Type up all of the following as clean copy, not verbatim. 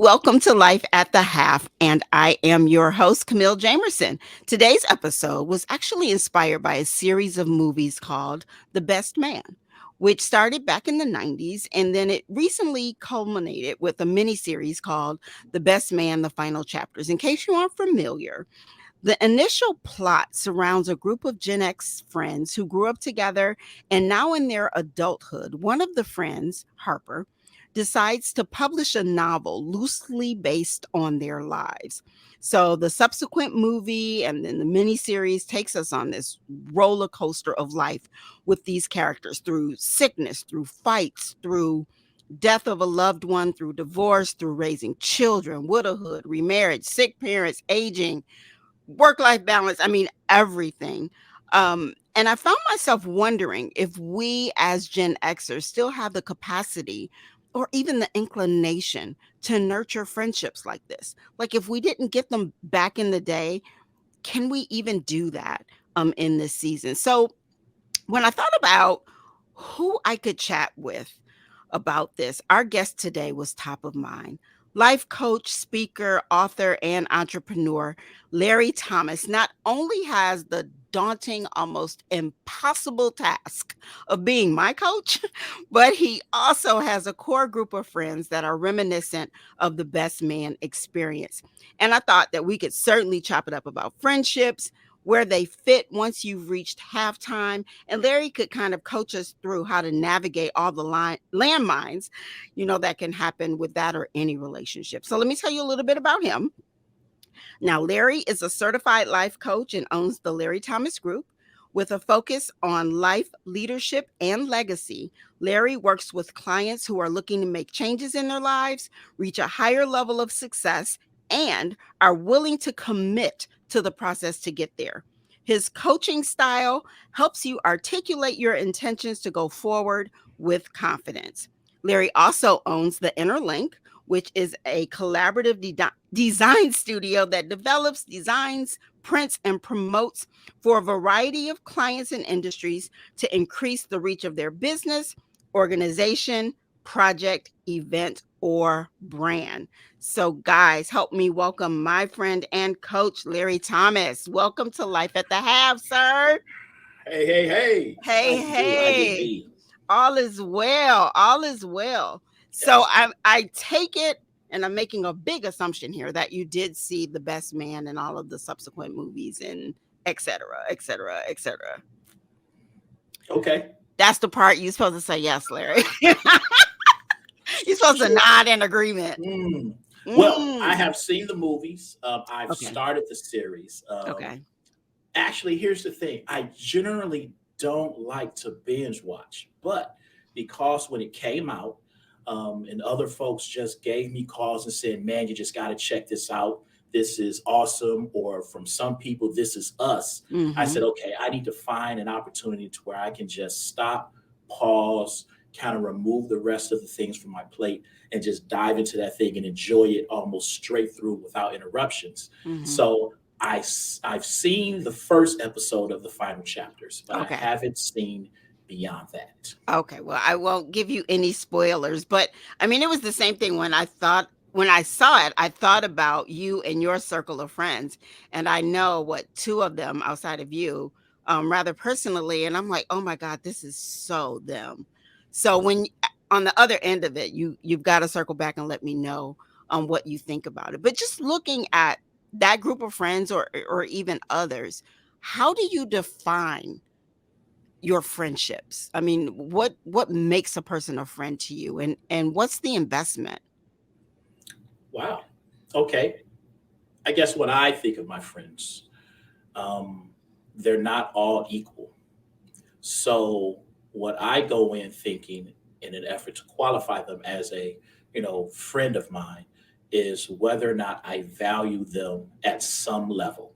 Welcome to Life at the Half, and I am your host, Camille Jamerson. Today's episode was actually inspired by a series of movies called The Best Man, which started back in the 90s, and then it recently culminated with a miniseries called The Best Man, The Final Chapters. In case you aren't familiar, the initial plot surrounds a group of Gen X friends who grew up together, and now in their adulthood, one of the friends, Harper, decides to publish a novel loosely based on their lives. So the subsequent movie and then the miniseries takes us on this roller coaster of life with these characters through sickness, through fights, through death of a loved one, through divorce, through raising children, widowhood, remarriage, sick parents, aging, work-life balance, I mean, everything. And I found myself wondering if we as Gen Xers still have the capacity or even the inclination to nurture friendships like this. Like if we didn't get them back in the day, can we even do that in this season? So when I thought about who I could chat with about this, our guest today was top of mind. Life coach, speaker, author, and entrepreneur Larry Thomas not only has the daunting, almost impossible task of being my coach, but he also has a core group of friends that are reminiscent of the best man experience. And I thought that we could certainly chop it up about friendships, where they fit once you've reached halftime, and Larry could kind of coach us through how to navigate all the landmines, that can happen with that or any relationship. So let me tell you a little bit about him. Now, Larry is a certified life coach and owns the Larry Thomas Group. With a focus on life, leadership, and legacy, Larry works with clients who are looking to make changes in their lives, reach a higher level of success, and are willing to commit to the process to get there. His coaching style helps you articulate your intentions to go forward with confidence. Larry also owns the Inner Link, which is a collaborative design studio that develops, designs, prints, and promotes for a variety of clients and industries to increase the reach of their business, organization, project, event, or brand. So, guys, help me welcome my friend and coach, Larry Thomas. Welcome to Life at the Half, sir. Hey, hey, hey. How Hey, you be? How you hey. be? All is well. All is well. So Yes. I take it, and I'm making a big assumption here that you did see The Best Man and all of the subsequent movies and et cetera, et cetera, et cetera. Okay. That's the part you're supposed to say yes, Larry. You're supposed to Sure. nod in agreement. Mm. Well, I Mm. have seen the movies. I've Okay. started the series. Okay. Actually, here's the thing. I generally don't like to binge watch, but because when it came out, and other folks just gave me calls and said, "Man, you just got to check this out. This is awesome." Or from some people, "This is us." I Mm-hmm. said, "Okay, I need to find an opportunity to where I can just stop, pause, kind of remove the rest of the things from my plate, and just dive into that thing and enjoy it almost straight through without interruptions." Mm-hmm. So I've seen the first episode of the final chapters, but I Okay. haven't seen beyond that. Okay, well, I won't give you any spoilers, but I mean, it was the same thing when I saw it, I thought about you and your circle of friends, and I know what two of them outside of you, rather personally, and I'm like, oh my God, this is so them. So on the other end of it, you've got to circle back and let me know what you think about it. But just looking at that group of friends or even others, how do you define your friendships? I mean, what makes a person a friend to you, and what's the investment? Wow. Okay. I guess when I think of my friends, um, they're not all equal. So what I go in thinking in an effort to qualify them as a, friend of mine is whether or not I value them at some level.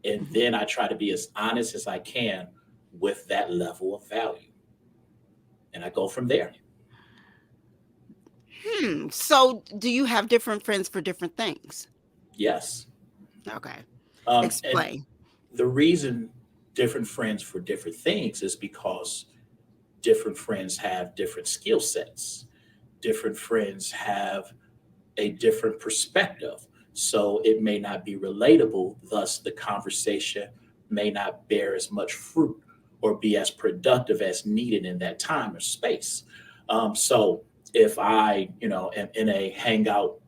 And Mhm. then I try to be as honest as I can with that level of value. And I go from there. So do you have different friends for different things? Yes. Okay. And Explain. the reason different friends for different things is because different friends have different skill sets. Different friends have a different perspective. So it may not be relatable, thus, the conversation may not bear as much fruit or be as productive as needed in that time or space. So if I, am in a hangout,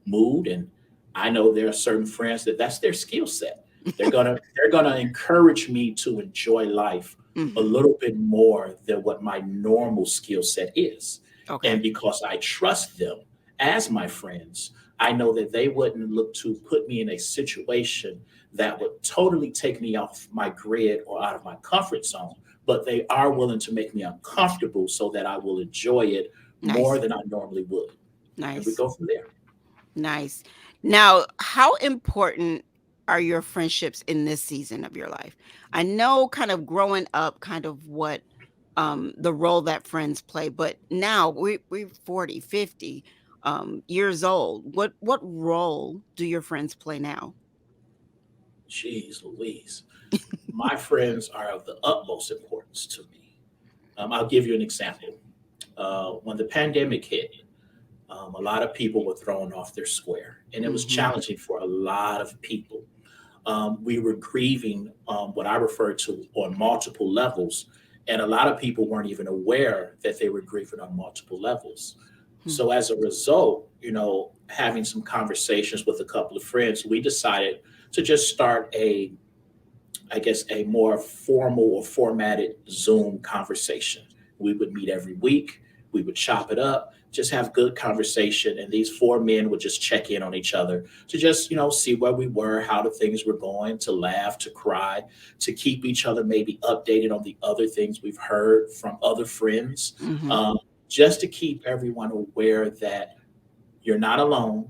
mood, and I know there are certain friends that that's their skill set. They're gonna encourage me to enjoy life a Hmm. little bit more than what my normal skill set is. Okay. And because I trust them as my friends, I know that they wouldn't look to put me in a situation that would totally take me off my grid or out of my comfort zone, but they are willing to make me uncomfortable so that I will enjoy it more Nice. than I normally would. And we Nice. go from there. Nice. Now, how important are your friendships in this season of your life? I know kind of growing up kind of what the role that friends play, but now we're 40, 50 years old. What role do your friends play now? Jeez Louise. My friends are of the utmost importance to me. I'll give you an example. When the pandemic hit, a lot of people were thrown off their square, and it was Mhm. challenging for a lot of people. We were grieving what I refer to on multiple levels, and a lot of people weren't even aware that they were grieving on multiple levels. Hmm. So as a result, having some conversations with a couple of friends, we decided to just start I guess, a more formal or formatted Zoom conversation. We would meet every week. We would chop it up, just have good conversation. And these four men would just check in on each other to just, see where we were, how the things were going, to laugh, to cry, to keep each other maybe updated on the other things we've heard from other friends, Mhm. um, just to keep everyone aware that you're not alone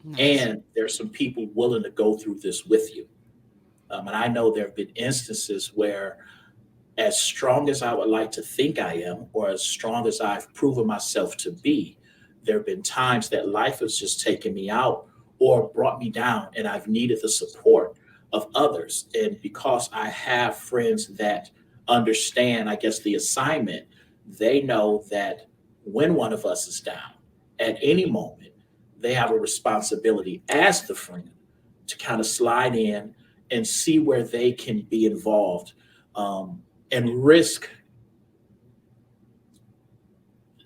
Nice. and there's some people willing to go through this with you. And I know there have been instances where, as strong as I would like to think I am, or as strong as I've proven myself to be, there have been times that life has just taken me out or brought me down, and I've needed the support of others. And because I have friends that understand, I guess, the assignment, they know that when one of us is down at any moment, they have a responsibility as the friend to kind of slide in and see where they can be involved, um, and risk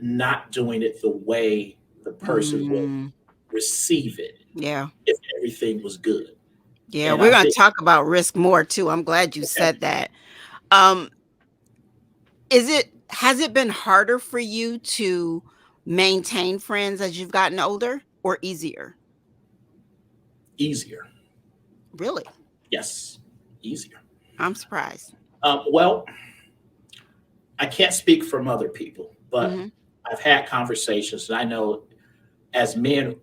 not doing it the way the person would Mm, receive it yeah. if everything was good. Yeah, And we're I gonna think, talk about risk more too. I'm glad you okay, said that. Um, has it been harder for you to maintain friends as you've gotten older or easier? easier. Really? Yes, easier. I'm surprised. Well, I can't speak from other people, but Mhm. I've had conversations, and I know as men,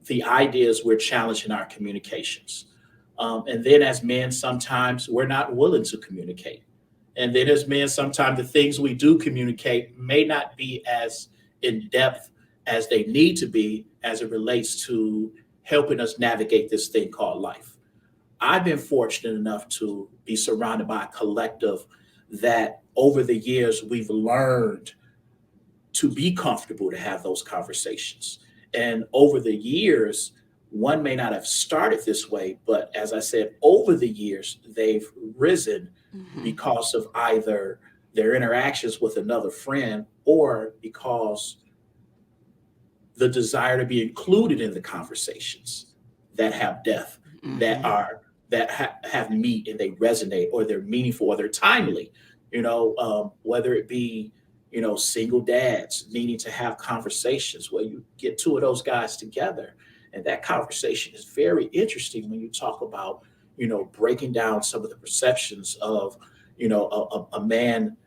the idea is we're challenging our communications. And then as men, sometimes we're not willing to communicate. And then as men, sometimes the things we do communicate may not be as in depth as they need to be as it relates to helping us navigate this thing called life. I've been fortunate enough to be surrounded by a collective that over the years we've learned to be comfortable to have those conversations. And over the years, one may not have started this way, but as I said, over the years, they've risen Mhm. because of either their interactions with another friend or because the desire to be included in the conversations that have depth, that Mhm. are have meat and they resonate, or they're meaningful, or they're timely. Whether it be single dads needing to have conversations where you get two of those guys together, and that conversation is very interesting when you talk about breaking down some of the perceptions of a man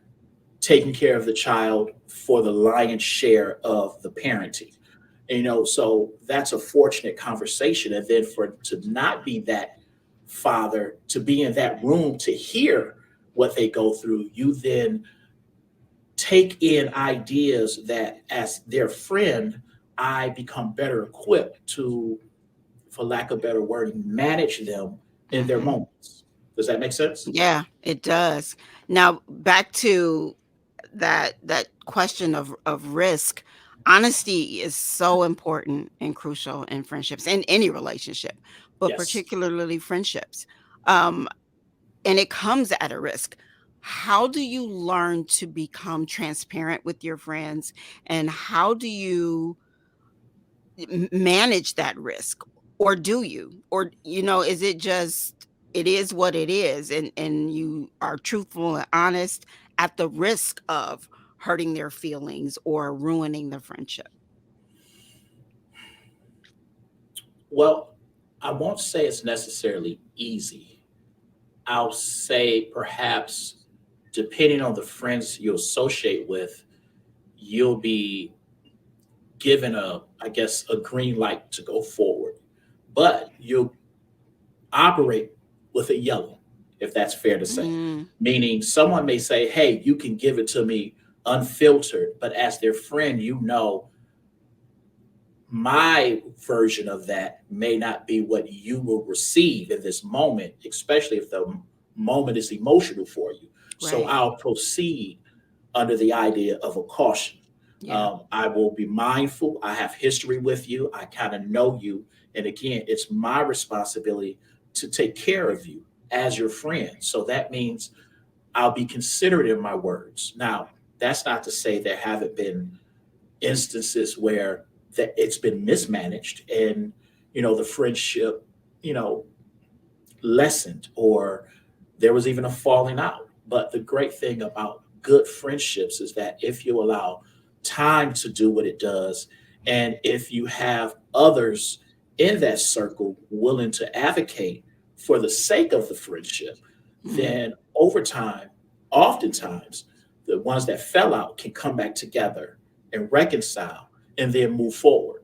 taking care of the child for the lion's share of the parenting. So that's a fortunate conversation. And then for to not be that father, to be in that room to hear what they go through, you then take in ideas that as their friend, I become better equipped to, for lack of better wording, manage them in their Mhm. moments. Does that make sense? Yeah, it does. Now back to that question of risk. Honesty is so important and crucial in friendships, in any relationship, but Yes. particularly friendships. Um, and it comes at a risk. How do you learn to become transparent with your friends? And how do you manage that risk? Or do you? Or, is it just, it is what it is, and you are truthful and honest at the risk of hurting their feelings or ruining the friendship? Well, I won't say it's necessarily easy. I'll say perhaps depending on the friends you associate with, you'll be given I guess, a green light to go forward. But you'll operate with a yellow, if that's fair to say. Mm, Meaning someone may say, hey, you can give it to me unfiltered, but as their friend, my version of that may not be what you will receive in this moment, especially if the moment is emotional for you. So right. I'll proceed under the idea of a caution. Yeah. I will be mindful. I have history with you. I kind of know you. And again, it's my responsibility to take care of you as your friend. So that means I'll be considerate in my words. Now, that's not to say there haven't been instances where that it's been mismanaged and the friendship you know lessened, or there was even a falling out. But the great thing about good friendships is that if you allow time to do what it does, and if you have others in that circle willing to advocate for the sake of the friendship, Mm, then over time, oftentimes, the ones that fell out can come back together and reconcile and then move forward.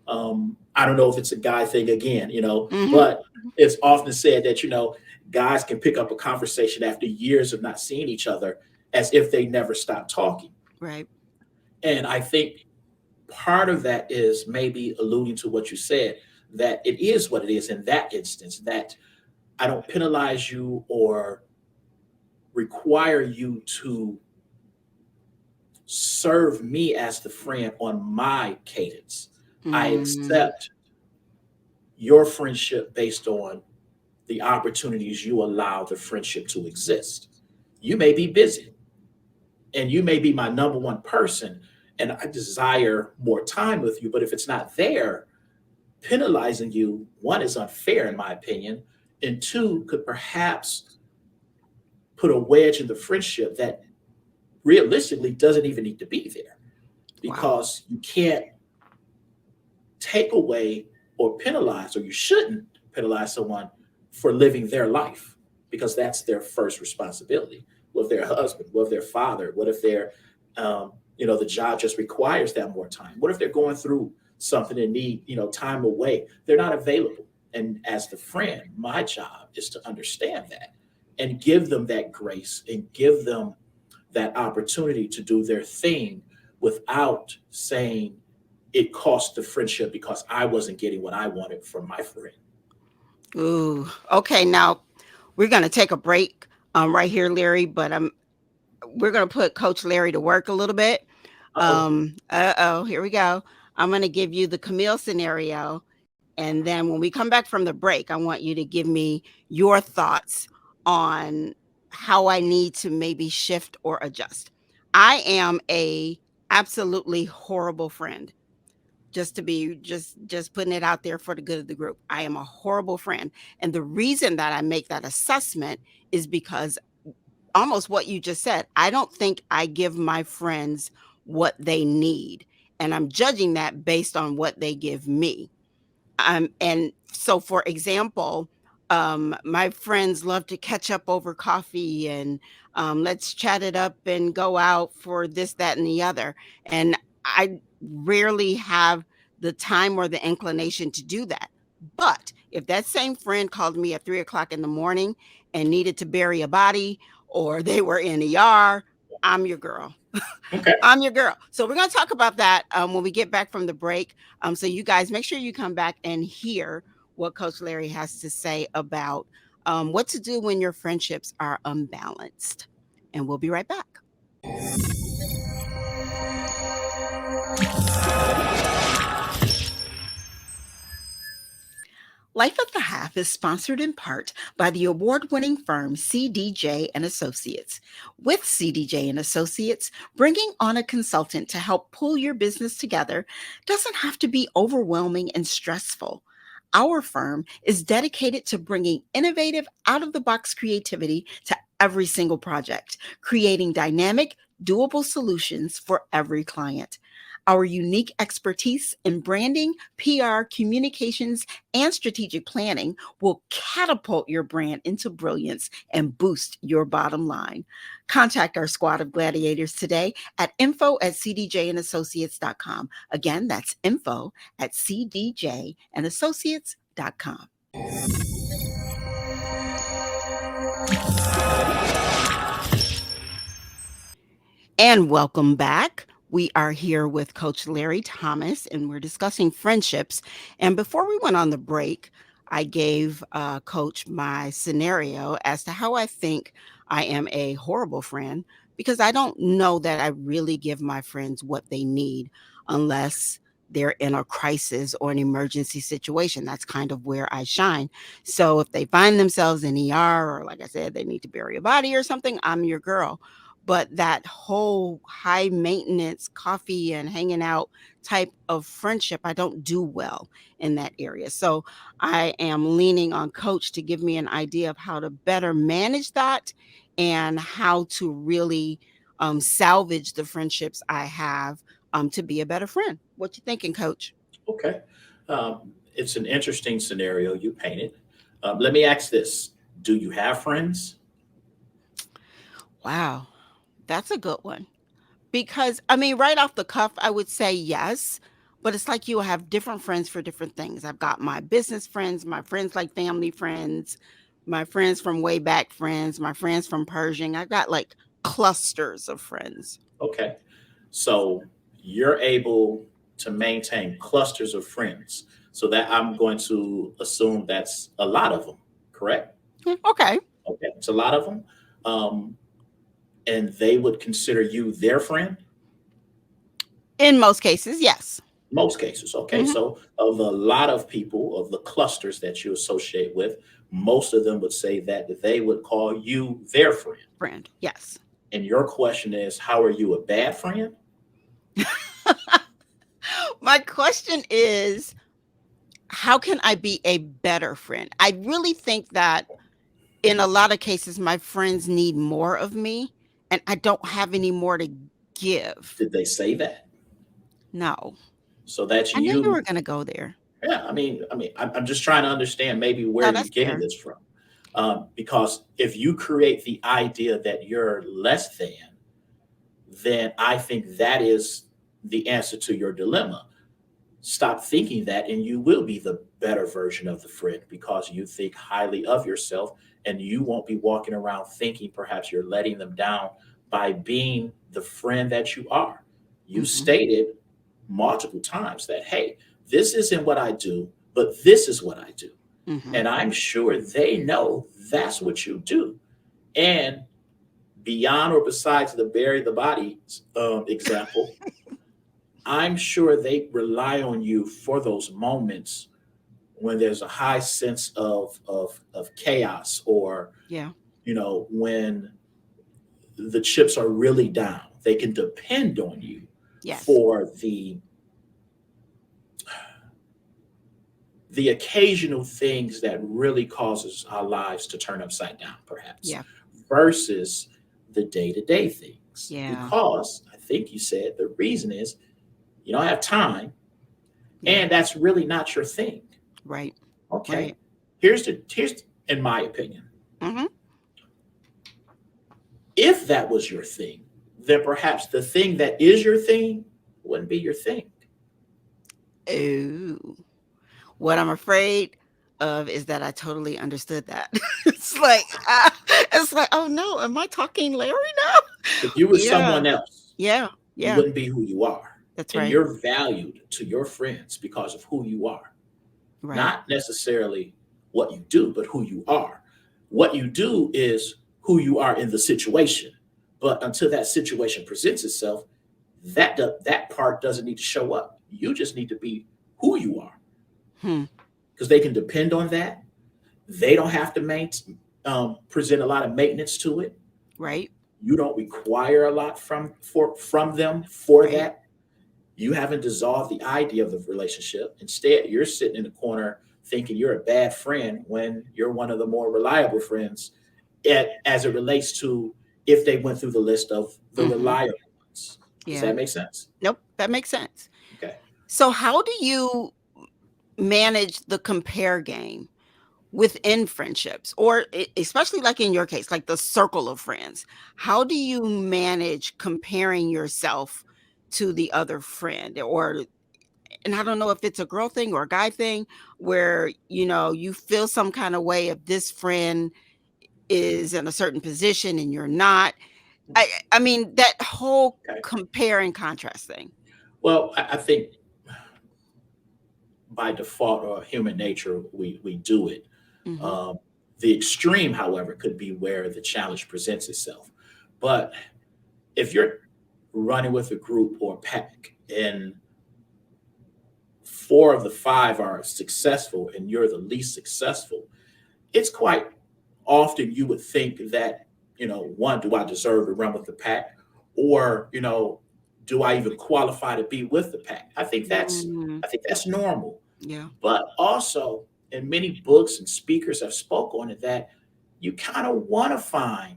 I don't know if it's a guy thing again, mhm, but it's often said that guys can pick up a conversation after years of not seeing each other as if they never stopped talking. right. And I think part of that is maybe alluding to what you said, that it is what it is in that instance, that I don't penalize you or require you to serve me as the friend on my cadence. I Mm, accept your friendship based on the opportunities you allow the friendship to exist. You may be busy and you may be my number one person, and I desire more time with you. But if it's not there, penalizing you, one, is unfair, in my opinion, and two, could perhaps put a wedge in the friendship that realistically doesn't even need to be there, wow. because you can't take away or penalize, or you shouldn't penalize someone for living their life, because that's their first responsibility. What if they're a husband? What if they're a father? What if the job just requires that more time? What if they're going through something and need, time away? They're not available. And as the friend, my job is to understand that and give them that grace and give them that opportunity to do their thing without saying it cost the friendship because I wasn't getting what I wanted from my friend. Ooh, okay, now we're gonna take a break, right here, Larry, but, we're gonna put Coach Larry to work a little bit. Uh-oh. Uh-oh, here we go. I'm gonna give you the Camille scenario, and then when we come back from the break, I want you to give me your thoughts on how I need to maybe shift or adjust. I am a absolutely horrible friend. Just to be just putting it out there for the good of the group. I am a horrible friend, and the reason that I make that assessment is because almost what you just said, I don't think I give my friends what they need, and I'm judging that based on what they give me. And so, for example, my friends love to catch up over coffee and let's chat it up and go out for this, that, and the other. And I rarely have the time or the inclination to do that. But if that same friend called me at 3 o'clock in the morning and needed to bury a body, or they were in ER, I'm your girl. Okay. I'm your girl. So we're going to talk about that when we get back from the break. So you guys make sure you come back and hear what Coach Larry has to say about what to do when your friendships are unbalanced. And we'll be right back. is sponsored in part by the award-winning firm CDJ and Associates. With CDJ and Associates, bringing on a consultant to help pull your business together doesn't have to be overwhelming and stressful. Our firm is dedicated to bringing innovative, out of the box creativity to every single project, creating dynamic, doable solutions for every client. Our unique expertise in branding, PR, communications, and strategic planning will catapult your brand into brilliance and boost your bottom line. Contact our squad of gladiators today at info@cdjandassociates.com. Again, that's info@cdjandassociates.com. And welcome back. We are here with Coach Larry Thomas, and we're discussing friendships. And before we went on the break, I gave Coach my scenario as to how I think I am a horrible friend because I don't know that I really give my friends what they need unless they're in a crisis or an emergency situation. That's kind of where I shine. So if they find themselves in ER or, like I said, they need to bury a body or something, I'm your girl. But that whole high maintenance coffee and hanging out type of friendship, I don't do well in that area. So I am leaning on Coach to give me an idea of how to better manage that and how to really salvage the friendships I have to be a better friend. What you thinking, Coach? Okay. It's an interesting scenario you painted. Let me ask this. Do you have friends? Wow, that's a good one. Because, I mean, right off the cuff, I would say yes, but it's like you have different friends for different things. I've got my business friends, my friends like family friends, my friends from way back friends, my friends from Pershing. I've got like clusters of friends. Okay. So you're able to maintain clusters of friends. So that I'm going to assume that's a lot of them, correct? Okay. Okay. It's a lot of them. Um, and they would consider you their friend? In most cases, yes. Most cases. Okay. Hmm. So of a lot of people, of the clusters that you associate with, most of them would say that they would call you their friend. Friend, yes. And your question is, how are you a bad friend? My question is, how can I be a better friend? I really think that in a lot of cases, my friends need more of me, and I don't have any more to give. Did they say that? No. So that's I knew you you. were gonna go there. Yeah, I'm just trying to understand maybe where No, you're that's getting fair. this from. Because if you create the idea that you're less than, then I think that is the answer to your dilemma. Stop thinking that, and you will be the better version of the friend because you think highly of yourself, and you won't be walking around thinking perhaps you're letting them down by being the friend that you are. You Mhm, stated multiple times that, hey, this isn't what I do, but this is what I do. mhm. And I'm sure they know that's what you do. And beyond or besides the bury the body example, I'm sure they rely on you for those moments when there's a high sense of chaos, or Yeah. when the chips are really down. They can depend on you Yes. for the occasional things that really causes our lives to turn upside down, perhaps, Yeah. versus the day-to-day things. Yeah. Because I think you said the reason is you don't have time, Yeah. and that's really not your thing. Right. Okay. Right. Here's in my opinion, Mhm. if that was your thing, then perhaps the thing that is your thing wouldn't be your thing. Ooh. What I'm afraid of is that I totally understood that. It's like, it's like, "Oh, no, am I talking Larry now?" If you were Yeah. someone else, Yeah. you Yeah. wouldn't be who you are. That's And right. you're valued to your friends because of who you are, Right. not necessarily what you do, but who you are. What you do is who you are in the situation. But until that situation presents itself, that part doesn't need to show up. You just need to be who you are Hmm. because they can depend on that. They don't have to present a lot of maintenance to it. Right. You don't require a lot from them for Right. that. You haven't dissolved the idea of the relationship. Instead, you're sitting in the corner thinking you're a bad friend when you're one of the more reliable friends as it relates to if they went through the list of the Hmm. reliable ones. Does Yeah. that make sense? Nope. That makes sense. Okay. So, how do you manage the compare game within friendships, or especially like in your case, like the circle of friends? How do you manage comparing yourself to the other friend? Or, and I don't know if it's a girl thing or a guy thing, where, you feel some kind of way if this friend is in a certain position and you're not. I mean, that whole Okay. compare and contrast thing. Well, I think by default or human nature, we do it. Mhm. Um, the extreme, however, could be where the challenge presents itself. But if you're running with a group or a pack and four of the five are successful and you're the least successful, it's quite often you would think that, one, do I deserve to run with the pack? Or, do I even qualify to be with the pack? Mm, I think that's normal. yeah. But also, and many books and speakers have spoke on it, that you kind of want to find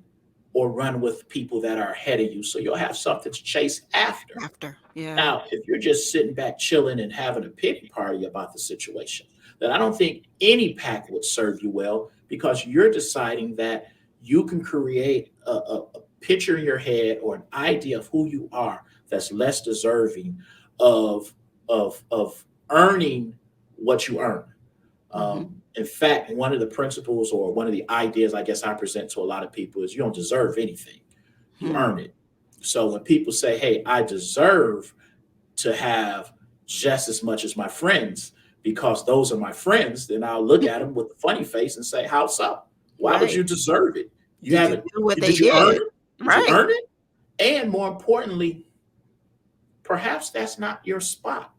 or run with people that are ahead of you so you'll have something to chase after. After. Yeah. Now, if you're just sitting back chilling and having a pity party about the situation, then I don't think any pack would serve you well, because you're deciding that you can create a picture in your head or an idea of who you are that's less deserving of of earning what you earn. Mhm. In fact, one of the principles or one of the ideas I guess I present to a lot of people is you don't deserve anything. You Hmm. earn it. So when people say, "Hey, I deserve to have just as much as my friends because those are my friends," then I'll look at them with a funny face and say, "How so? Why would Right. you deserve it? You Did you haven't. do what they Did you earn did? it? Did you Right. earn it? And more importantly, perhaps that's not your spot.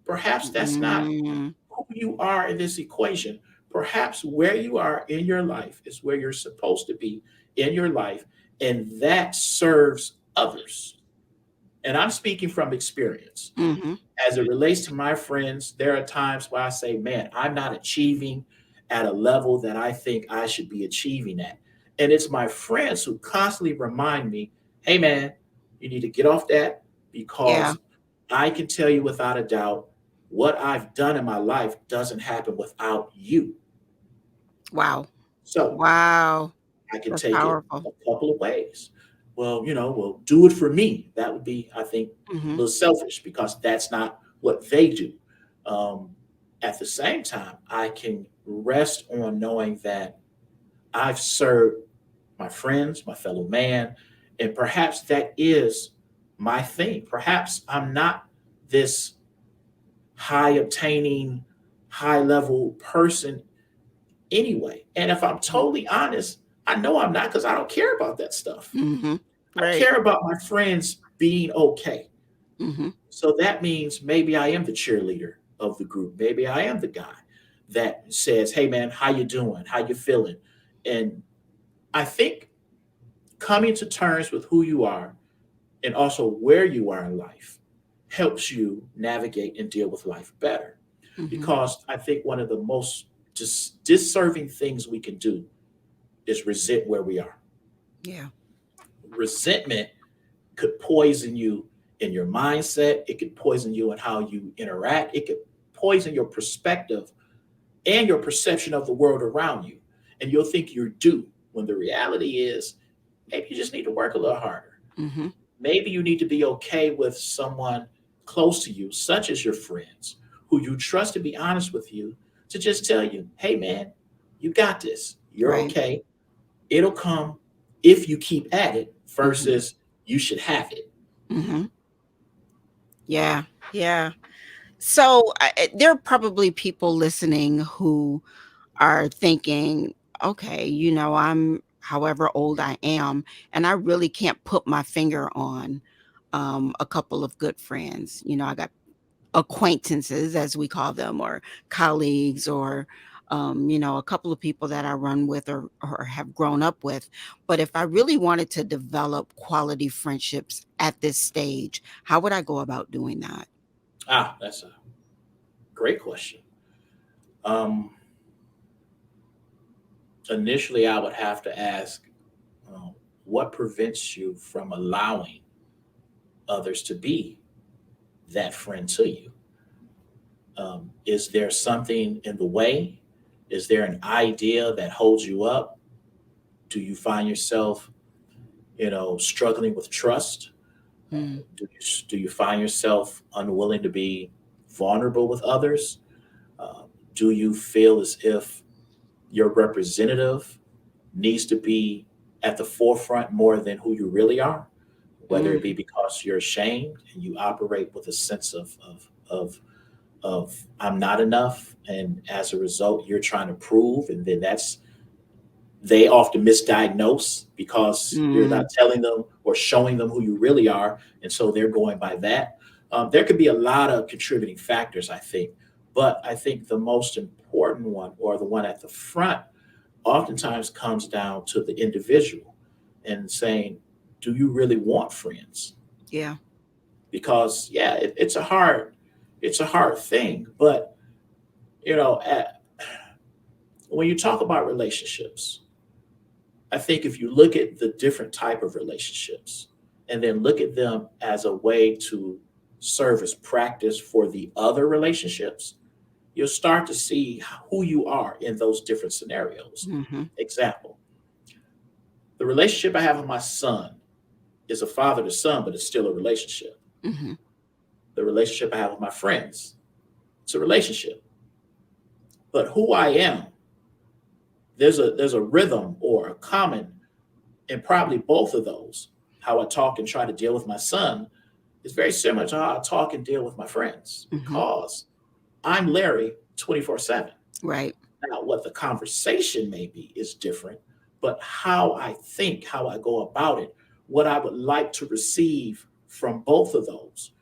Perhaps that's not Mm, who you are in this equation. Perhaps where you are in your life is where you're supposed to be in your life, and that serves others." And I'm speaking from experience. mhm. As it relates to my friends, there are times where I say, man, I'm not achieving at a level that I think I should be achieving at. And it's my friends who constantly remind me, hey, man, you need to get off that, Yeah. because I can tell you without a doubt what I've done in my life doesn't happen without you. Wow. So Wow. I can That's take it powerful. a couple of ways. Well, do it for me. That would be, I think, a Mhm. little selfish because that's not what they do. Um, at the same time, I can rest on knowing that I've served my friends, my fellow man, and perhaps that is my thing. Perhaps I'm not this high obtaining, high level person anyway. And if I'm Mhm. totally honest, I know I'm not, because I don't care about that stuff. Mhm. I Right. care about my friends being okay. Mhm. So that means maybe I am the cheerleader of the group. Maybe I am the guy that says, "Hey man, how you doing? How you feeling?" And I think coming to terms with who you are and also where you are in life helps you navigate and deal with life better. Mhm. Because I think one of the most disserving things we can do is resent where we are. Yeah. Resentment could poison you in your mindset. It could poison you in how you interact. It could poison your perspective and your perception of the world around you. And you'll think you're due when the reality is maybe you just need to work a little harder. Mhm. Maybe you need to be okay with someone close to you, such as your friends, who you trust to be honest with you, to just tell you, hey, man, you got this. You're Right. okay. It'll come if you keep at it, Mhm. versus you should have it. Mhm. Yeah. Yeah. So, there are probably people listening who are thinking, okay, I'm however old I am, and I really can't put my finger on a couple of good friends. I got acquaintances, as we call them, or colleagues, or a couple of people that I run with or have grown up with. But if I really wanted to develop quality friendships at this stage, how would I go about doing that? That's a great question. Um, Initially, I would have to ask, uh, what prevents you from allowing others to be that friend to you? Is there something in the way? Is there an idea that holds you up? Do you find yourself, struggling with trust? Mm, Do you find yourself unwilling to be vulnerable with others? Uh, do you feel as if your representative needs to be at the forefront more than who you really are? Whether it be mm, because you're ashamed and you operate with a sense of I'm not enough, and as a result, you're trying to prove, and then they often misdiagnose because you're mm, not telling them or showing them who you really are, and so they're going by that. There could be a lot of contributing factors, I think, but I think the most important one, or the one at the front, oftentimes comes down to the individual and saying, "Do you really want friends?" yeah. Because yeah, it's a hard thing, but you know, at, when you talk about relationships, I think if you look at the different type of relationships and then look at them as a way to serve as practice for the other relationships, you'll start to see who you are in those different scenarios. Hmm. Example, the relationship I have with my son is a father to son, but it's still a relationship. Hmm. The relationship I have with my friends, it's a relationship. But who I am, there's a rhythm or a common in probably both of those. How I talk and try to deal with my son is very similar to how I talk and deal with my friends, Hmm. because I'm Larry 24/7. Right. Now, what the conversation may be is different, but how I think, how I go about it, what I would like to receive from both of those,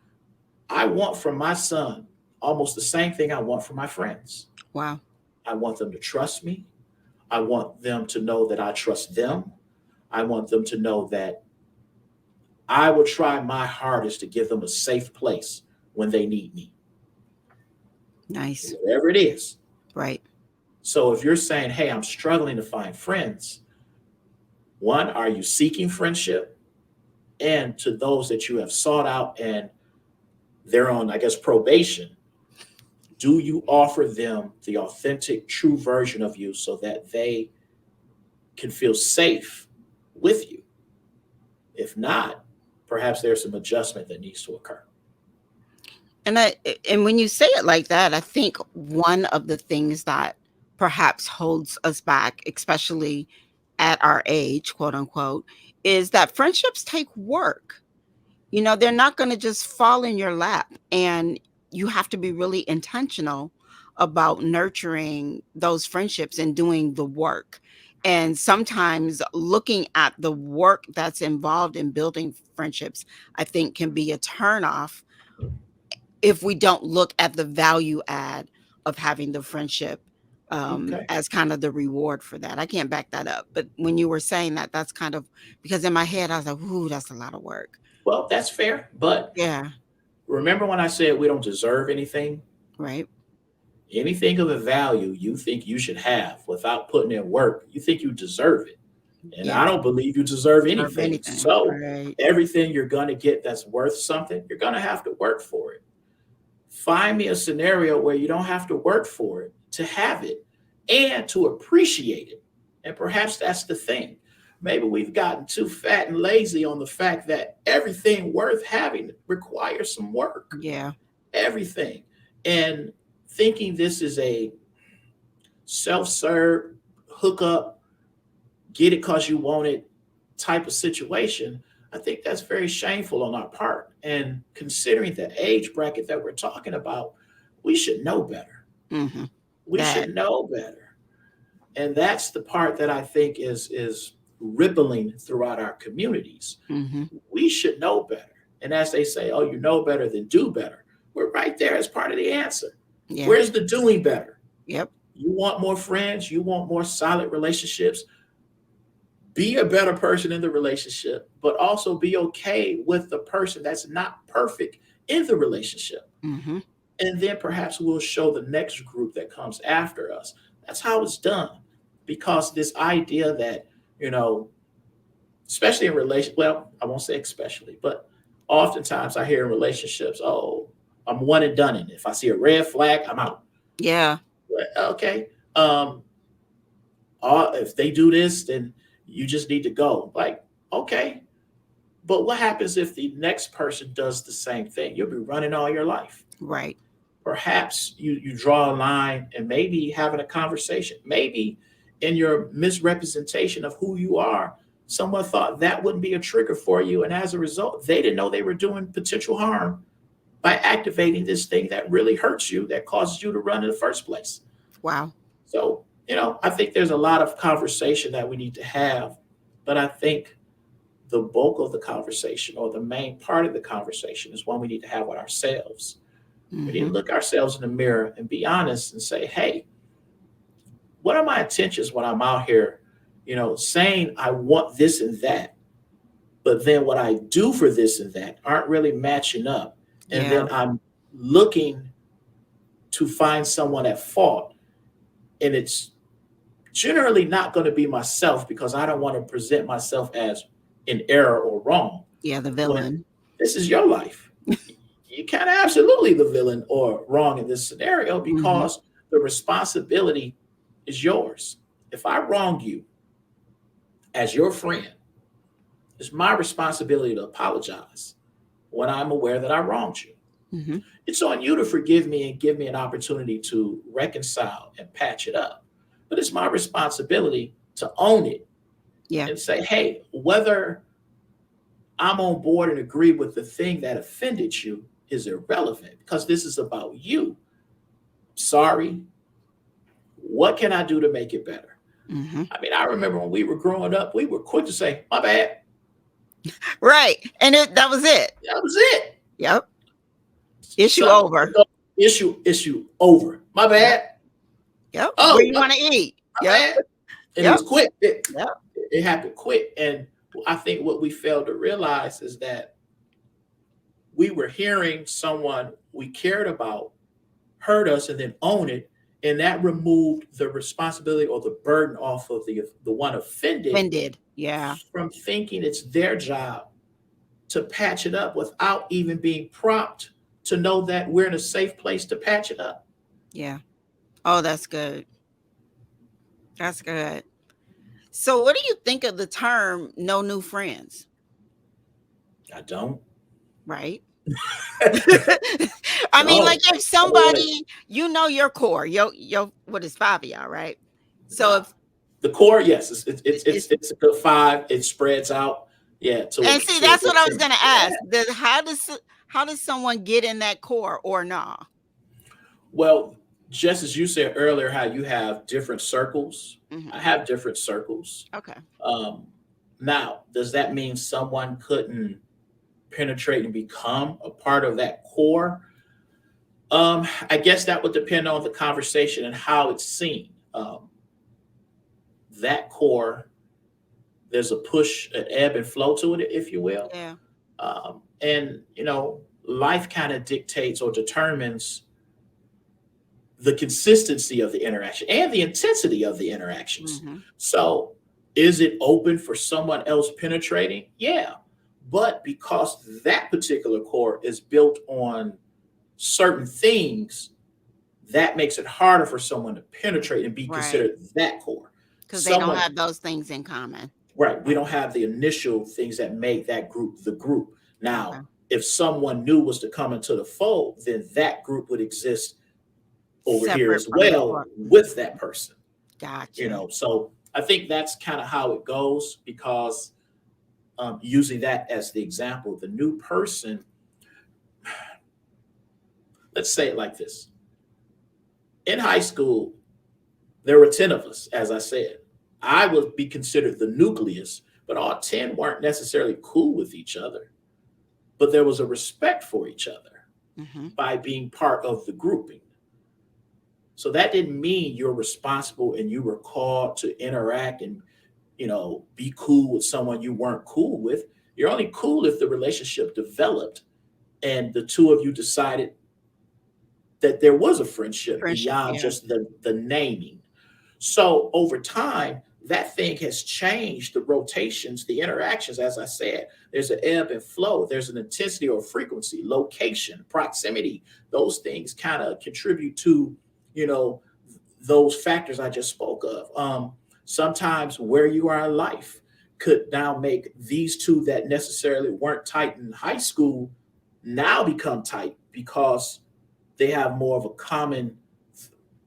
I want from my son almost the same thing I want from my friends. Wow. I want them to trust me. I want them to know that I trust them. I want them to know that I will try my hardest to give them a safe place when they need me, Nice. whatever it is. Right. So if you're saying, hey, I'm struggling to find friends, one, are you seeking friendship? And to those that you have sought out and they're on, I guess, probation, do you offer them the authentic, true version of you so that they can feel safe with you? If not, perhaps there's some adjustment that needs to occur. And when you say it like that, I think one of the things that perhaps holds us back, especially at our age, quote unquote, is that friendships take work. They're not going to just fall in your lap, and you have to be really intentional about nurturing those friendships and doing the work. And sometimes looking at the work that's involved in building friendships, I think can be a turnoff if we don't look at the value add of having the friendship, Okay. as kind of the reward for that. I can't back that up. But when you were saying that, that's kind of because in my head, I was like, ooh, that's a lot of work. Well, that's fair. But Yeah. remember when I said we don't deserve anything? Right. Anything of a value you think you should have without putting in work, you think you deserve it. And Yeah. I don't believe you deserve Deserve anything. anything. So Right. everything you're going to get that's worth something, you're going to have to work for it. Find me a scenario where you don't have to work for it to have it and to appreciate it. And perhaps that's the thing. Maybe we've gotten too fat and lazy on the fact that everything worth having requires some work. Yeah. Everything. And thinking this is a self serve, hook up, get it because you want it type of situation, I think that's very shameful on our part. And considering the age bracket that we're talking about, we should know better. Hmm. We That. should know better. And that's the part that I think is rippling throughout our communities. Hmm. We should know better. And as they say, oh, you know better than do better. We're right there as part of the answer. Yeah. Where's the doing better? Yep. You want more friends, you want more solid relationships. Be a better person in the relationship, but also be okay with the person that's not perfect in the relationship. Mm-hmm. And then perhaps we'll show the next group that comes after us. That's how it's done. Because this idea that, you know, especially in relation, well, I won't say especially, but oftentimes I hear in relationships, oh, I'm one and done. And if I see a red flag, I'm out. Yeah. Well, okay. Um, if they do this, then you just need to go. Like, okay. But what happens if the next person does the same thing? You'll be running all your life. Right. Perhaps you draw a line and maybe having a conversation. Maybe in your misrepresentation of who you are, someone thought that wouldn't be a trigger for you. And as a result, they didn't know they were doing potential harm by activating this thing that really hurts you, that causes you to run in the first place. Wow. So, I think there's a lot of conversation that we need to have, but I think the bulk of the conversation or the main part of the conversation is one we need to have with ourselves. We need Mm-hmm. to look ourselves in the mirror and be honest and say, hey, what are my intentions when I'm out here, saying I want this and that, but then what I do for this and that aren't really matching up. And Yeah. then I'm looking to find someone at fault. And it's generally not going to be myself because I don't want to present myself as in error or wrong. Yeah. The When villain. this is your life, you can't absolutely the villain or wrong in this scenario Mm-hmm. because the responsibility is yours. If I wrong you as your friend, it's my responsibility to apologize when I'm aware that I wronged you. Mm-hmm. It's on you to forgive me and give me an opportunity to reconcile and patch it up. But it's my responsibility to own it Yeah. and say, hey, whether I'm on board and agree with the thing that offended you is irrelevant because this is about you. Sorry. What can I do to make it better? Mm-hmm. I mean, I remember when we were growing up, we were quick to say, my bad. Right. And that was it. That was it. Yep. Issue Some over. issue over. My Yep. bad. Yep. Where Oh, you my want to eat? Yep. bad. And it Yep. was quick. Yep. It happened quick. And I think what we failed to realize is that we were hearing someone we cared about hurt us and then own it. And that removed the responsibility or the burden off of the one offended Offended. Yeah. from thinking it's their job to patch it up without even being prompt to know that we're in a safe place to patch it up. Yeah. Oh, that's good. That's good. So, what do you think of the term "no new friends"? I don't. Right. I mean, like No. if Wait. somebody, your core, what is five of y'all, right? So Nah. if The core, yes, it's it's it's a good five. It spreads out, yeah, and to see, to a that's good what I was 10. gonna Yeah. ask. How does someone get in that core or nah? Well, just as you said earlier, how you have different circles, I Hmm. have different circles. Okay. Um, Now, does that mean someone couldn't penetrate and become a part of that core? I guess that would depend on the conversation and how it's seen. That core, there's a push, an ebb and flow to it, if you will. Yeah. And life kind of dictates or determines the consistency of the interaction and the intensity of the interactions. Hmm. So, is it open for someone else penetrating? Yeah. But because that particular core is built on certain things, that makes it harder for someone to penetrate and be Right. considered that core. Because they don't Someone, have those things in common. right, we don't have the initial things that make that group the group. Okay. Now, if someone new was to come into the fold, then that group would exist over here Separate as from the well core. with that person. Gotcha. So I think that's kind of how it goes because using that as the example, the new person, let's say it like this. In high school, there were 10 of us, as I said. I would be considered the nucleus, but all 10 weren't necessarily cool with each other. But there was a respect for each other Hmm. by being part of the grouping. So that didn't mean you're responsible and you were called to interact and, be cool with someone you weren't cool with. You're only cool if the relationship developed and the two of you decided that there was a friendship Friendship. beyond Yeah. just the naming. So over time, that thing has changed the rotations, the interactions. As I said, there's an ebb and flow, there's an intensity or frequency, location, proximity. Those things kind of contribute to, you know, those factors I just spoke of. Sometimes where you are in life could now make these two that necessarily weren't tight in high school now become tight because they have more of a common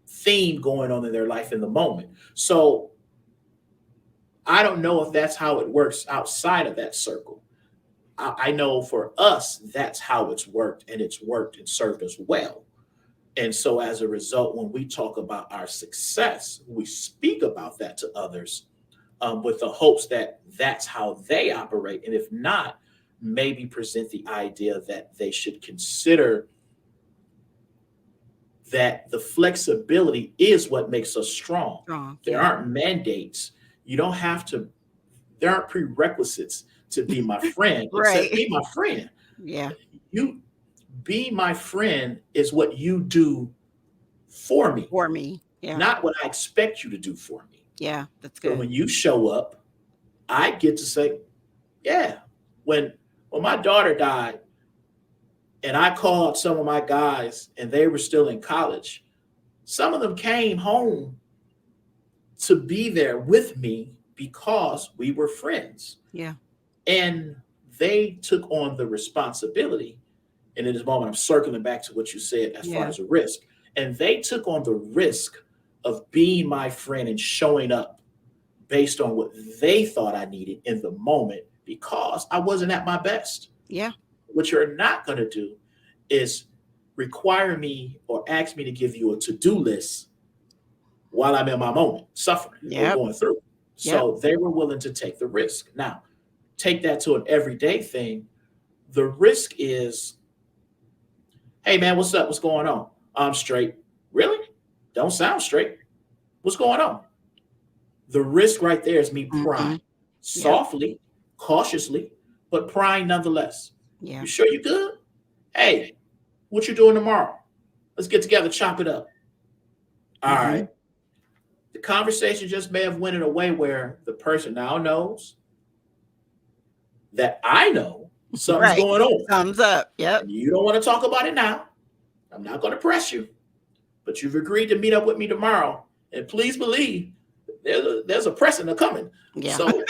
theme going on in their life in the moment. So I don't know if that's how it works outside of that circle. I know for us, that's how it's worked, and it's worked and served us well. And so as a result, when we talk about our success, we speak about that to others with the hopes that that's how they operate. And if not, maybe present the idea that they should consider that the flexibility is what makes us strong. Strong. There Yeah. aren't mandates. You don't have to, there aren't prerequisites to be my friend, except Right. be my friend. Yeah. You be my friend is what you do for me, For me. Yeah. not what I expect you to do for me. Yeah. That's So good. when you show up, I get to say, yeah. When my daughter died and I called some of my guys and they were still in college, some of them came home to be there with me because we were friends. Yeah. And they took on the responsibility. And in this moment, I'm circling back to what you said as far Yeah. as a risk. And they took on the risk of being my friend and showing up based on what they thought I needed in the moment because I wasn't at my best. Yeah. What you're not going to do is require me or ask me to give you a to-do list while I'm in my moment, suffering or Yep. going through. Yep. So they were willing to take the risk. Now, take that to an everyday thing. The risk is, hey man, what's up? What's going on? I'm straight. Really? Don't sound straight. What's going on? The risk right there is me Mm-hmm. prying Yep. softly, cautiously, but prying nonetheless. Yeah. You sure you good? Hey, what you doing tomorrow? Let's get together, chop it up. All Mm-hmm. right. The conversation just may have went in a way where the person now knows that I know something's Right. going on. Thumbs up. Yep. And you don't want to talk about it now. I'm not going to press you, but you've agreed to meet up with me tomorrow. And please believe there's a precedent coming. Yeah. So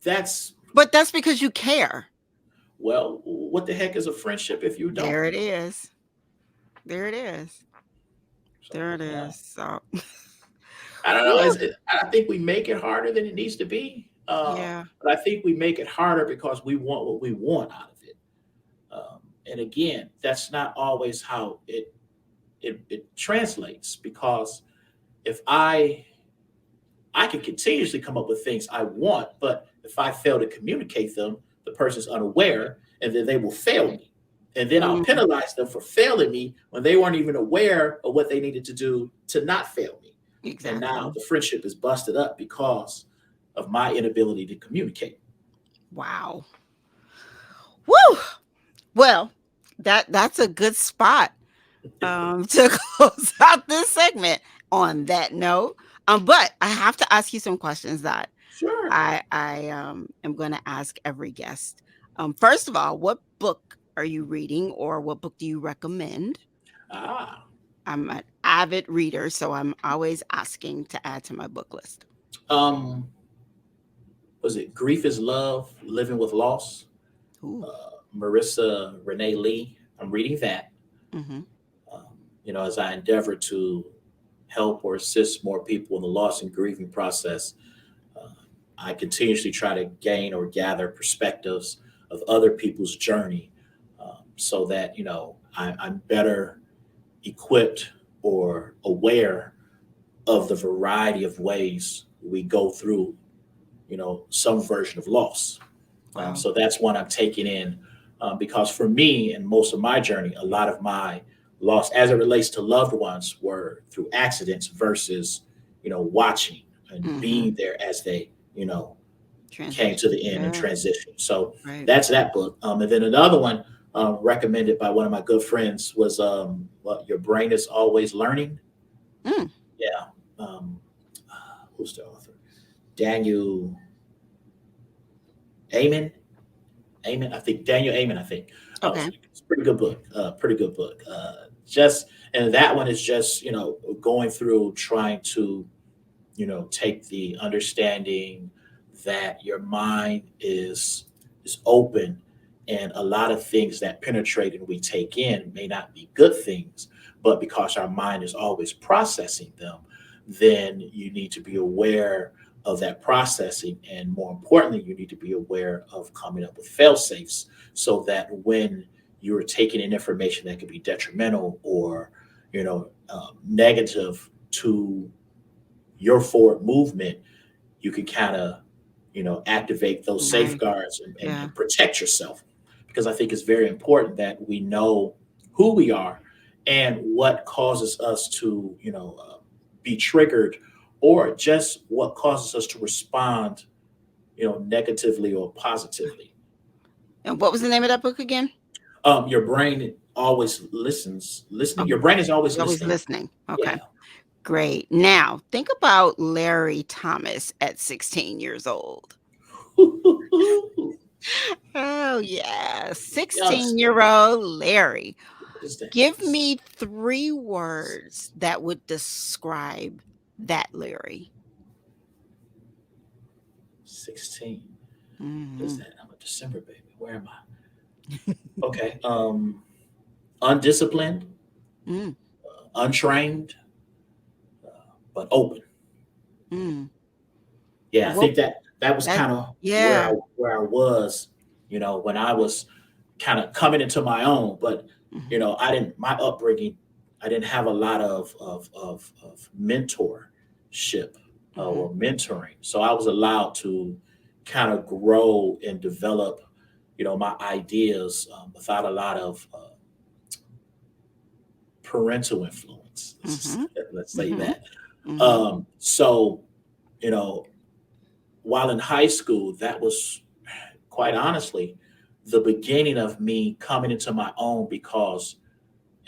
that's, But that's because you care. well, what the heck is a friendship if you don't? There it is. There it is. So, There it yeah. is. So I don't know. woo. I think we make it harder than it needs to be. Yeah. But I think we make it harder because we want what we want out of it. And again, that's not always how it translates because if I can continuously come up with things I want, but if I fail to communicate them, the person's unaware, and then they will fail me. And then I'll Mm, penalize them for failing me when they weren't even aware of what they needed to do to not fail me. And now exactly. the friendship is busted up because of my inability to communicate. Wow. Woo. Well, that's a good spot to close out this segment on that note. But I have to ask you some questions that Sure. I am going to ask every guest. First of all, what book are you reading, or what book do you recommend? Ah. I'm an avid reader, so I'm always asking to add to my book list. Um, was it Grief is Love, Living with Loss? Ooh. Marissa Renee Lee. I'm reading that. Mm-hmm. Um, as I endeavor to help or assist more people in the loss and grieving process, uh, I continuously try to gain or gather perspectives of other people's journey so that, I'm better equipped or aware of the variety of ways we go through, some version of loss. Wow. So that's one I'm taking in because for me and most of my journey, a lot of my lost as it relates to loved ones were through accidents versus, watching and Mm-hmm. being there as they, came to Transition. the end and Yeah. transition. So Right. that's that book. And then another one recommended by one of my good friends was what Your Brain is Always Learning. Mm. Yeah. Who's the author? Daniel Amen. Amen. I think Daniel Amen. I think. Okay. It's a pretty good book. Pretty good book. Just and that one is just going through trying to take the understanding that your mind is open, and a lot of things that penetrate and we take in may not be good things, but because our mind is always processing them, then you need to be aware of that processing, and more importantly you need to be aware of coming up with fail safes so that when you're taking in information that could be detrimental or negative to your forward movement, you can kind of, activate those Right. safeguards Yeah. and protect yourself. Because I think it's very important that we know who we are and what causes us to, be triggered, or just what causes us to respond, negatively or positively. And what was the name of that book again? Your brain always listening. Oh, Your brain is always you're always listening. listening. Okay. Yeah. Great. Now, think about Larry Thomas at 16 years old. Oh, yeah. Youngster. 16-year-old Larry. What is that? Give me 3 words that would describe that Larry. 16. What is Mhm. that? I'm a December baby. Where am I? Okay. Undisciplined, Mm, untrained, but open. mm. Yeah, I Well, think that was that kind of yeah. where I was, when I was kind of coming into my own. But Mhm, I didn't my upbringing. I didn't have a lot of mentorship mhm. or mentoring, so I was allowed to kind of grow and develop, my ideas without a lot of parental influence. Mhm, Let's say mhm, that. mhm. So you know, while in high school, that was quite honestly the beginning of me coming into my own, because,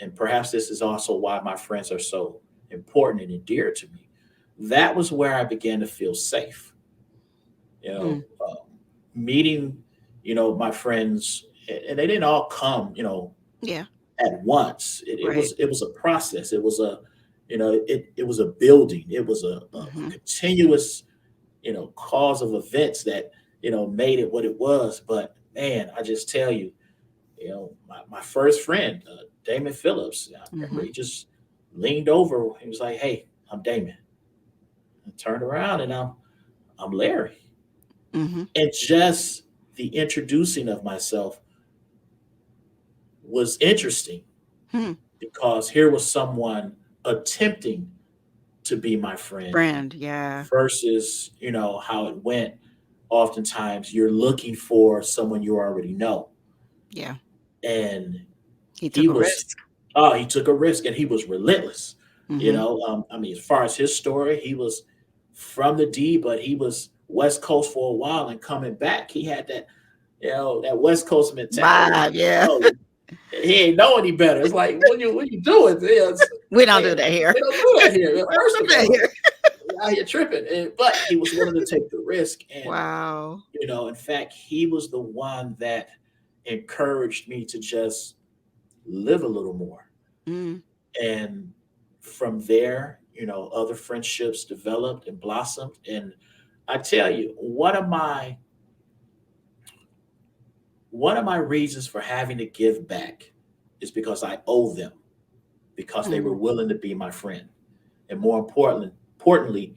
and perhaps this is also why my friends are so important and endeared to me. That was where I began to feel safe. You know, Mm. meeting, my friends, and they didn't all come, Yeah, at once. It right. was it was a process. It was a, it was a building. It was a Mhm, continuous, cause of events that made it what it was. But man, I just tell you, my first friend, Damon Phillips. I remember mhm, he just leaned over. He was like, "Hey, I'm Damon." I turned around and I'm Larry. mhm. And just the introducing of myself was interesting, Hmm. because here was someone attempting to be my friend Friend, yeah, versus, how it went. Oftentimes you're looking for someone you already know. yeah. And He he took a was, risk. oh, he took a risk and he was relentless. Mhm, I mean, as far as his story, he was from the D, but he was West Coast for a while, and coming back, he had that, that West Coast mentality. It's vibe, like, yeah. he ain't know any better. It's like, what you doing? We don't Man, do that here. we don't do that here. We First don't of do that all, here. you're out here tripping. But he was willing to take the risk. And, Wow. in fact, he was the one that encouraged me to just live a little more. Mm, And from there, other friendships developed and blossomed. And I tell you, one of my reasons for having to give back is because I owe them, because they were mhm. willing to be my friend. And more importantly,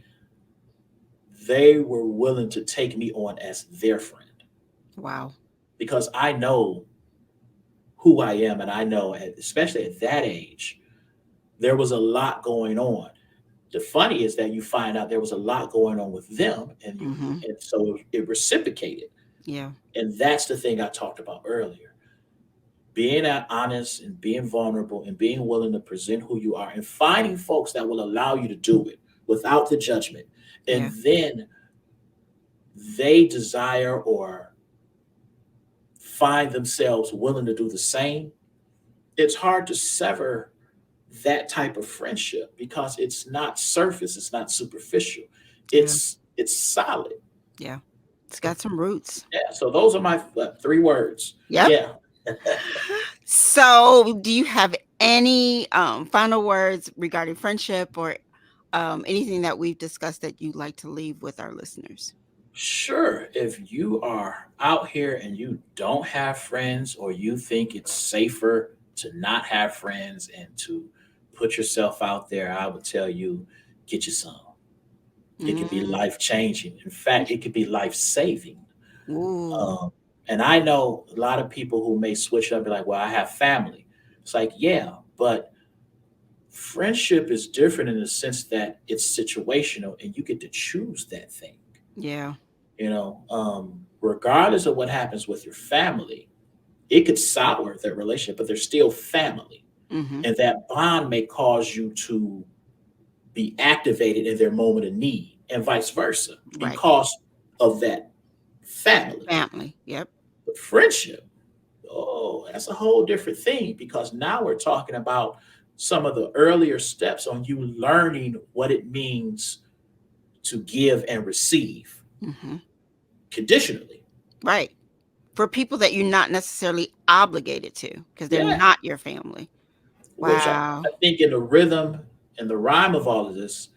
they were willing to take me on as their friend, Wow. because I know who I am. And I know, especially at that age, there was a lot going on. The funny is that you find out there was a lot going on with them, Mhm. and so it reciprocated. Yeah. And that's the thing I talked about earlier. being honest and being vulnerable and being willing to present who you are and finding folks that will allow you to do it without the judgment. And Yeah. then they desire or find themselves willing to do the same. It's hard to sever that type of friendship because it's not surface, it's not superficial. Yeah. It's solid. Yeah. It's got some roots. Yeah. So those are my three words. Yep. Yeah. So, do you have any final words regarding friendship or anything that we've discussed that you'd like to leave with our listeners? Sure. If you are out here and you don't have friends, or you think it's safer to not have friends and to put yourself out there, I would tell you, get you some. It could be Mm. life changing. In fact, it could be life saving. Ooh. Um, and I know a lot of people who may switch up and be like, well, I have family. It's like, yeah, but friendship is different in the sense that it's situational and you get to choose that thing. Yeah. Regardless of what happens with your family, it could sour that relationship, but they're still family. Mm-hmm. And that bond may cause you to be activated in their moment of need and vice versa Right. because of that family. Family. Yep. But friendship, oh, that's a whole different thing because now we're talking about some of the earlier steps on you learning what it means to give and receive Mm-hmm. conditionally. Right. For people that you're not necessarily obligated to because they're Yeah. not your family. Which Wow. I think in the rhythm and the rhyme of all of this,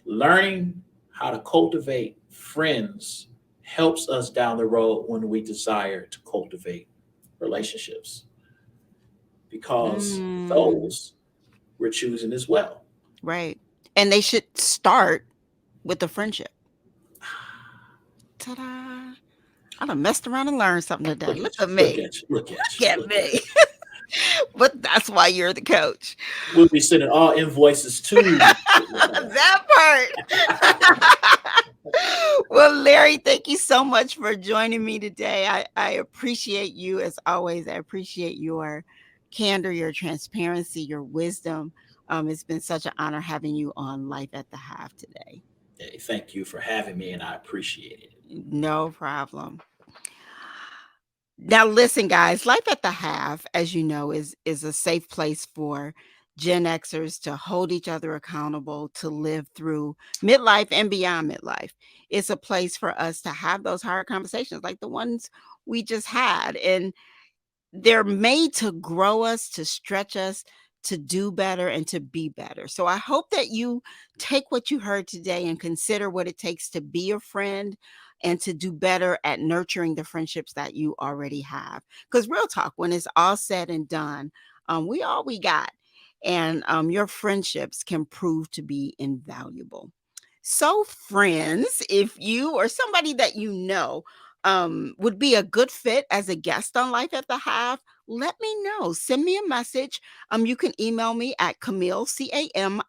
learning how to cultivate friends helps us down the road when we desire to cultivate relationships because Mm, those we're choosing as well. right. And they should start with the friendship. Ta-da. I done messed around and learned something today. Look Look at you, at look me. at you, look at Look you, at look at me. you. But that's why you're the coach. We'll be sending all invoices to. That part. Well, Larry, thank you so much for joining me today. I appreciate you as always. I appreciate your candor, your transparency, your wisdom. It's been such an honor having you on Life at the Half today. Hey, thank you for having me, and I appreciate it. No problem. Now listen, guys, Life at the Half, as you know, is a safe place for Gen Xers to hold each other accountable, to live through midlife and beyond midlife. It's a place for us to have those hard conversations like the ones we just had. And they're made to grow us, to stretch us, to do better and to be better. So I hope that you take what you heard today and consider what it takes to be a friend and to do better at nurturing the friendships that you already have. Because real talk, when it's all said and done, we all we got. And your friendships can prove to be invaluable. So, friends, if you or somebody that you know would be a good fit as a guest on Life at the Half, let me know. Send me a message. You can email me at Camille, Camille,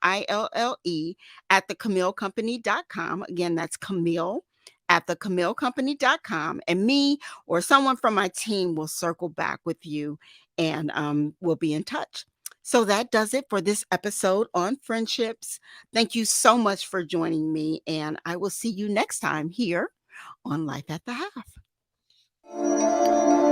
at thecamillecompany.com. Again, that's Camille at thecamillecompany.com. And me or someone from my team will circle back with you and we'll be in touch. So that does it for this episode on friendships. Thank you so much for joining me, and I will see you next time here on Life at the Half.